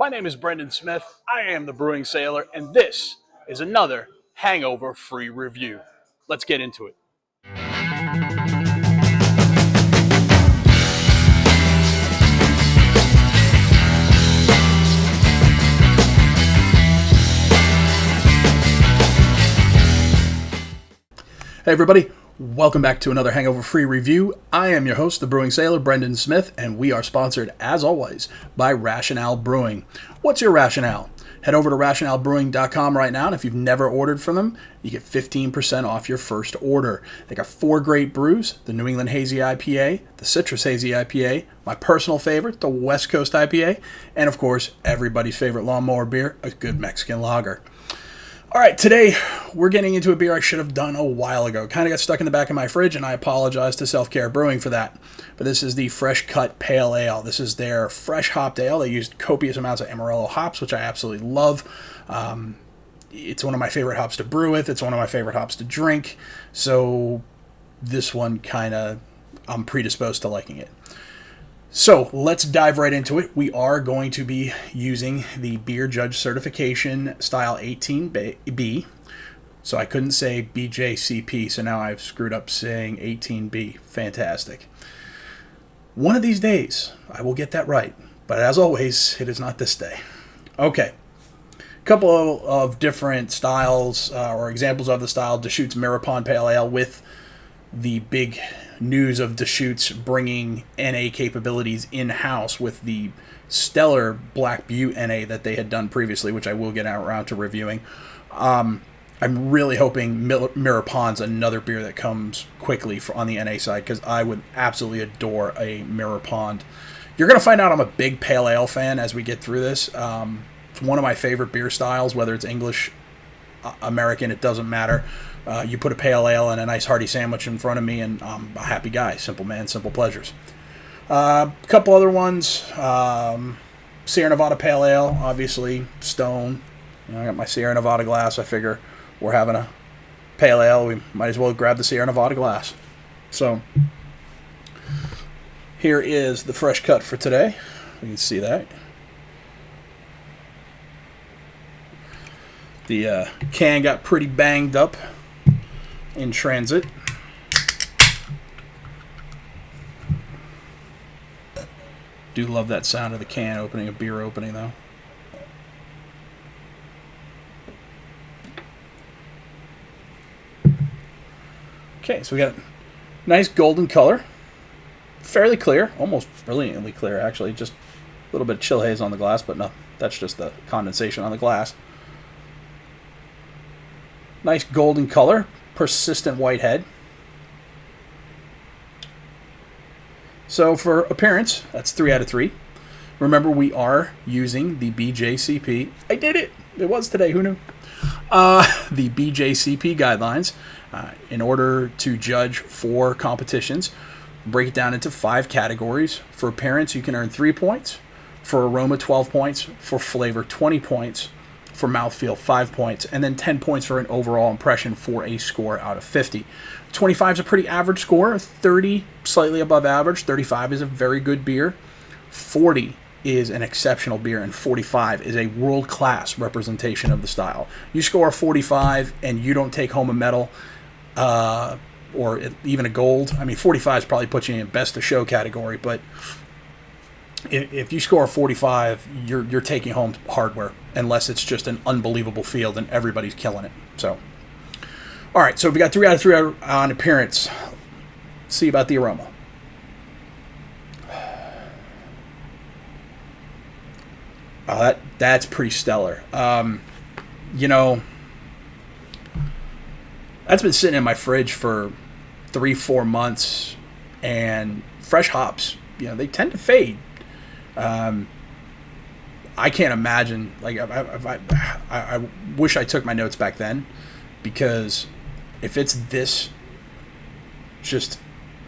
My name is Brendan Smith. I am the Brewing Sailor, and this is another Hangover free review. Let's get into it. Hey everybody, welcome back to another Hangover free review. I am your host, the Brewing Sailor, Brendan Smith, and we are sponsored, as always, by Rationale Brewing. What's your rationale? Head over to rationalebrewing.com right now, and if you've never ordered from them, you get 15% off your first order. They got 4 great brews: the New England Hazy IPA, the Citrus Hazy IPA, my personal favorite, the West Coast IPA, and of course, everybody's favorite lawnmower beer, a good Mexican lager. All right, today we're getting into a beer I should have done a while ago. Kind of got stuck in the back of my fridge, and I apologize to Self Care Brewing for that. But this is the Fresh Cut Pale Ale. This is their fresh hopped ale. They used copious amounts of Amarillo hops, which I absolutely love. It's one of my favorite hops to brew with. It's one of my favorite hops to drink. So this one I'm predisposed to liking it. So let's dive right into it. We are going to be using the Beer Judge Certification Style 18B. So I couldn't say BJCP, so now I've screwed up saying 18B. Fantastic. One of these days, I will get that right. But as always, it is not this day. Okay. A couple of different styles or examples of the style. Deschutes Mirror Pond Pale Ale with the big news of Deschutes bringing NA capabilities in-house with the stellar Black Butte NA that they had done previously, which I will get around to reviewing. I'm really hoping Mirror Pond's another beer that comes quickly on the NA side, because I would absolutely adore a Mirror Pond. You're going to find out I'm a big Pale Ale fan as we get through this. It's one of my favorite beer styles, whether it's English, American, it doesn't matter. You put a pale ale and a nice hearty sandwich in front of me, and I'm a happy guy. Simple man, simple pleasures. A couple other ones. Sierra Nevada Pale Ale, obviously. Stone. I got my Sierra Nevada glass. I figure we're having a pale ale. We might as well grab the Sierra Nevada glass. So here is the fresh cut for today. You can see that. The can got pretty banged up in transit. Do love that sound of the can opening, a beer opening though. Okay, so we got nice golden color. Fairly clear, almost brilliantly clear actually. Just a little bit of chill haze on the glass, but no, that's just the condensation on the glass. Nice golden color, persistent white head. So for appearance, that's 3 out of 3. Remember, we are using the BJCP. I did it! It was today, who knew? The BJCP guidelines in order to judge for competitions. Break it down into 5 categories. For appearance, you can earn 3 points. For aroma, 12 points. For flavor, 20 points. For mouthfeel, 5 points, and then 10 points for an overall impression for a score out of 50. 25 is a pretty average score, 30 slightly above average, 35 is a very good beer, 40 is an exceptional beer, and 45 is a world-class representation of the style. You score a 45 and you don't take home a medal or even a gold. I mean, 45 probably puts you in best of show category, but if you score a 45, you're taking home hardware, unless it's just an unbelievable field and everybody's killing it. So, all right, so we got 3 out of 3 on appearance. Let's see about the aroma. Oh, that's pretty stellar. You know, that's been sitting in my fridge for 3-4 months, and fresh hops, they tend to fade. I can't imagine, like, I wish I took my notes back then, because if it's this,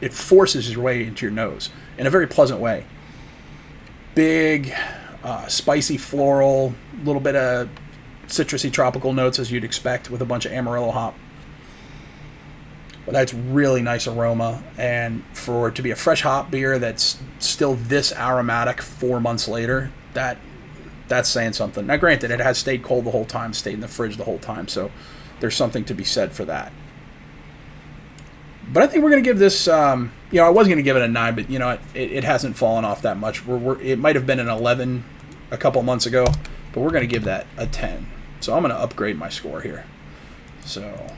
it forces your way into your nose in a very pleasant way. Big, spicy floral, little bit of citrusy tropical notes as you'd expect with a bunch of Amarillo hop. But that's really nice aroma, and for it to be a fresh hop beer that's still this aromatic 4 months later, That's saying something. Now, granted, it has stayed cold the whole time, stayed in the fridge the whole time, so there's something to be said for that. But I think we're going to give this, I was going to give it a 9, but, it hasn't fallen off that much. It might have been an 11 a couple months ago, but we're going to give that a 10. So I'm going to upgrade my score here. So,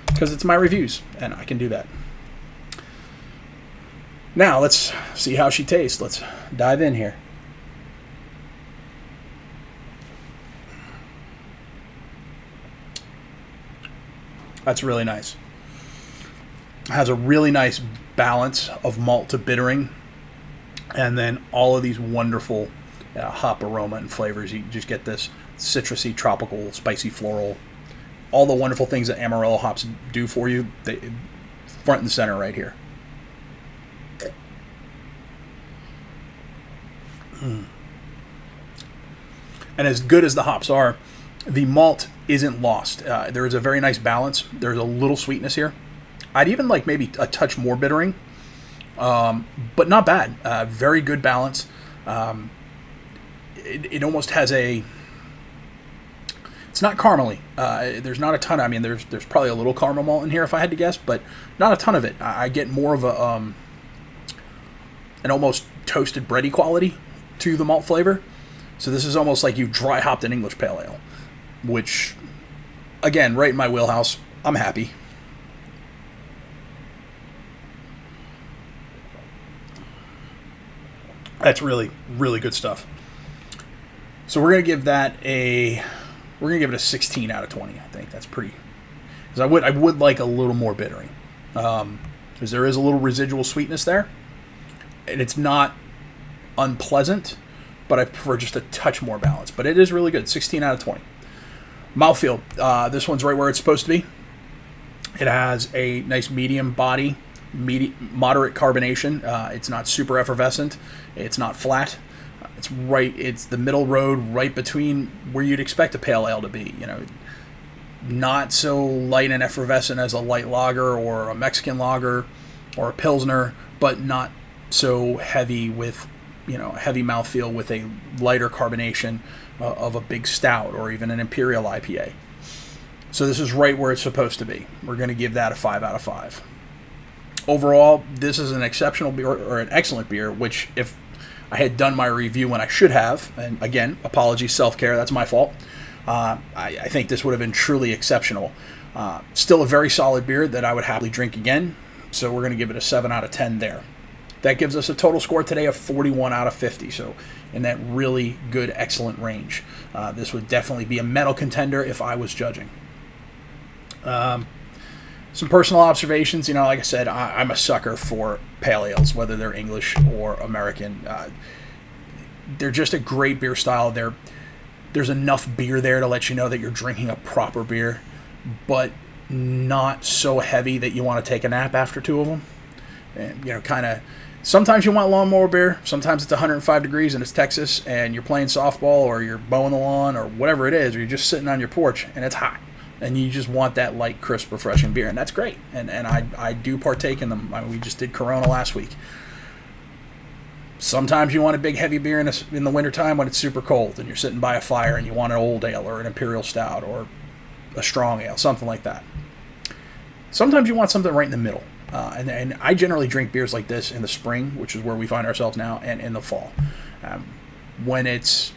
because it's my reviews, and I can do that. Now, let's see how she tastes. Let's dive in here. That's really nice. It has a really nice balance of malt to bittering, and then all of these wonderful hop aroma and flavors. You just get this citrusy, tropical, spicy, floral, all the wonderful things that Amarillo hops do for you, they front and center right here. And as good as the hops are, the malt isn't lost. There is a very nice balance. There's a little sweetness here. I'd even like maybe a touch more bittering, but not bad. Very good balance. It almost has a... It's not caramely. There's not a ton. I mean, there's probably a little caramel malt in here if I had to guess, but not a ton of it. I get more of a an almost toasted bready quality to the malt flavor. So this is almost like you dry hopped an English pale ale, which, again, right in my wheelhouse. I'm happy. That's really, really good stuff. So we're gonna give it a 16 out of 20. I think that's pretty. Because I would like a little more bittering, because there is a little residual sweetness there, and it's not unpleasant, but I prefer just a touch more balance. But it is really good. 16 out of 20. Mouthfeel. This one's right where it's supposed to be. It has a nice medium body, moderate carbonation. It's not super effervescent. It's not flat. It's the middle road, right between where you'd expect a pale ale to be. Not so light and effervescent as a light lager or a Mexican lager or a Pilsner, but not so heavy with, heavy mouthfeel with a lighter carbonation of a big stout or even an Imperial IPA. So this is right where it's supposed to be. We're going to give that a 5 out of 5. Overall, this is an exceptional beer, or an excellent beer, which if I had done my review when I should have, and again, apologies, self-care, that's my fault. I think this would have been truly exceptional. Still a very solid beer that I would happily drink again, so we're going to give it a 7 out of 10 there. That gives us a total score today of 41 out of 50, so in that really good, excellent range. This would definitely be a medal contender if I was judging. Some personal observations, like I said, I'm a sucker for pale ales, whether they're English or American. They're just a great beer style. There's enough beer there to let you know that you're drinking a proper beer, but not so heavy that you want to take a nap after two of them. And, sometimes you want lawnmower beer. Sometimes it's 105 degrees and it's Texas and you're playing softball or you're mowing the lawn or whatever it is, or you're just sitting on your porch and it's hot. And you just want that light, crisp, refreshing beer, and that's great. And I do partake in them. We just did Corona last week. Sometimes you want a big, heavy beer in the wintertime when it's super cold, and you're sitting by a fire, and you want an old ale or an imperial stout or a strong ale, something like that. Sometimes you want something right in the middle. And I generally drink beers like this in the spring, which is where we find ourselves now, and in the fall. When it's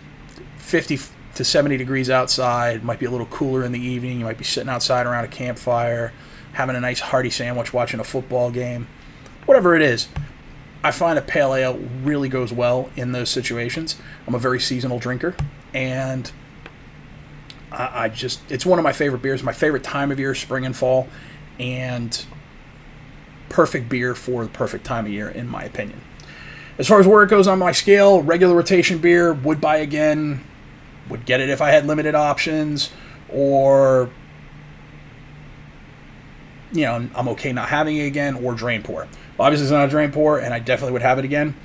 50 to 70 degrees outside, it might be a little cooler in the evening, you might be sitting outside around a campfire, having a nice hearty sandwich, watching a football game, whatever it is. I find a pale ale really goes well in those situations. I'm a very seasonal drinker, and it's one of my favorite beers. My favorite time of year, spring and fall, and perfect beer for the perfect time of year, in my opinion. As far as where it goes on my scale, regular rotation beer, would buy again, would get it if I had limited options, or I'm okay not having it again, or drain pour. Well, obviously it's not a drain pour, and I definitely would have it again.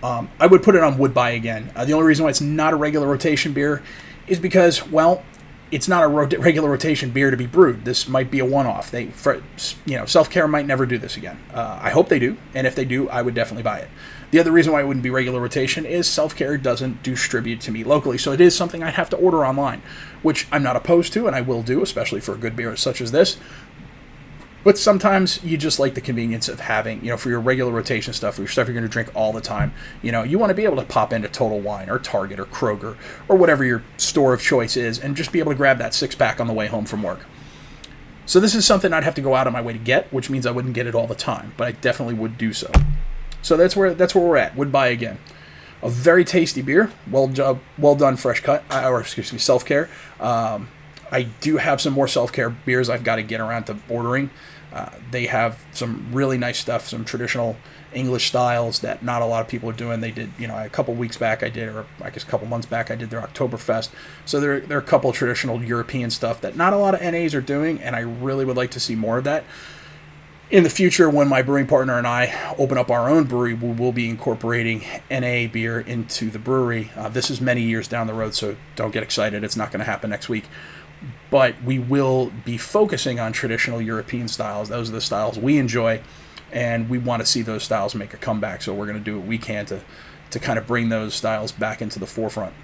I would put it on would buy again. The only reason why it's not a regular rotation beer is because, well, it's not a regular rotation beer to be brewed. This might be a one-off. Self Care might never do this again. I hope they do, and if they do, I would definitely buy it. The other reason why it wouldn't be regular rotation is Self Care doesn't distribute to me locally, so it is something I'd have to order online, which I'm not opposed to, and I will do, especially for a good beer such as this. But sometimes you just like the convenience of having, for your regular rotation stuff, for your stuff you're going to drink all the time, you want to be able to pop into Total Wine or Target or Kroger or whatever your store of choice is and just be able to grab that 6-pack on the way home from work. So this is something I'd have to go out of my way to get, which means I wouldn't get it all the time, but I definitely would do so. So that's where we're at. Would buy again. A very tasty beer, well done, fresh cut, Self Care. I do have some more Self Care beers I've got to get around to ordering. They have some really nice stuff, some traditional English styles that not a lot of people are doing. They did, a couple weeks back I did, or I guess a couple months back I did their Oktoberfest. So there are a couple traditional European stuff that not a lot of NAs are doing, and I really would like to see more of that. In the future, when my brewing partner and I open up our own brewery, we will be incorporating NA beer into the brewery. This is many years down the road, so don't get excited. It's not going to happen next week. But we will be focusing on traditional European styles. Those are the styles we enjoy, and we want to see those styles make a comeback. So we're going to do what we can to kind of bring those styles back into the forefront.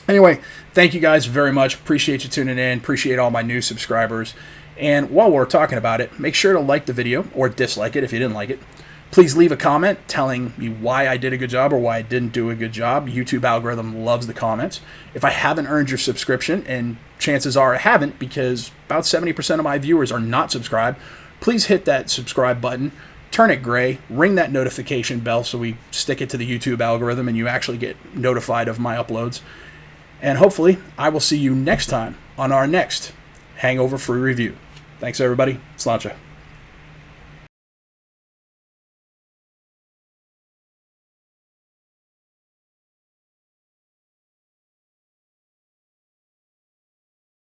Anyway, thank you guys very much. Appreciate you tuning in. Appreciate all my new subscribers. And while we're talking about it, make sure to like the video or dislike it if you didn't like it. Please leave a comment telling me why I did a good job or why I didn't do a good job. YouTube algorithm loves the comments. If I haven't earned your subscription, and chances are I haven't because about 70% of my viewers are not subscribed, please hit that subscribe button, turn it gray, ring that notification bell so we stick it to the YouTube algorithm and you actually get notified of my uploads. And hopefully I will see you next time on our next Hangover Free Review. Thanks everybody. Sláinte.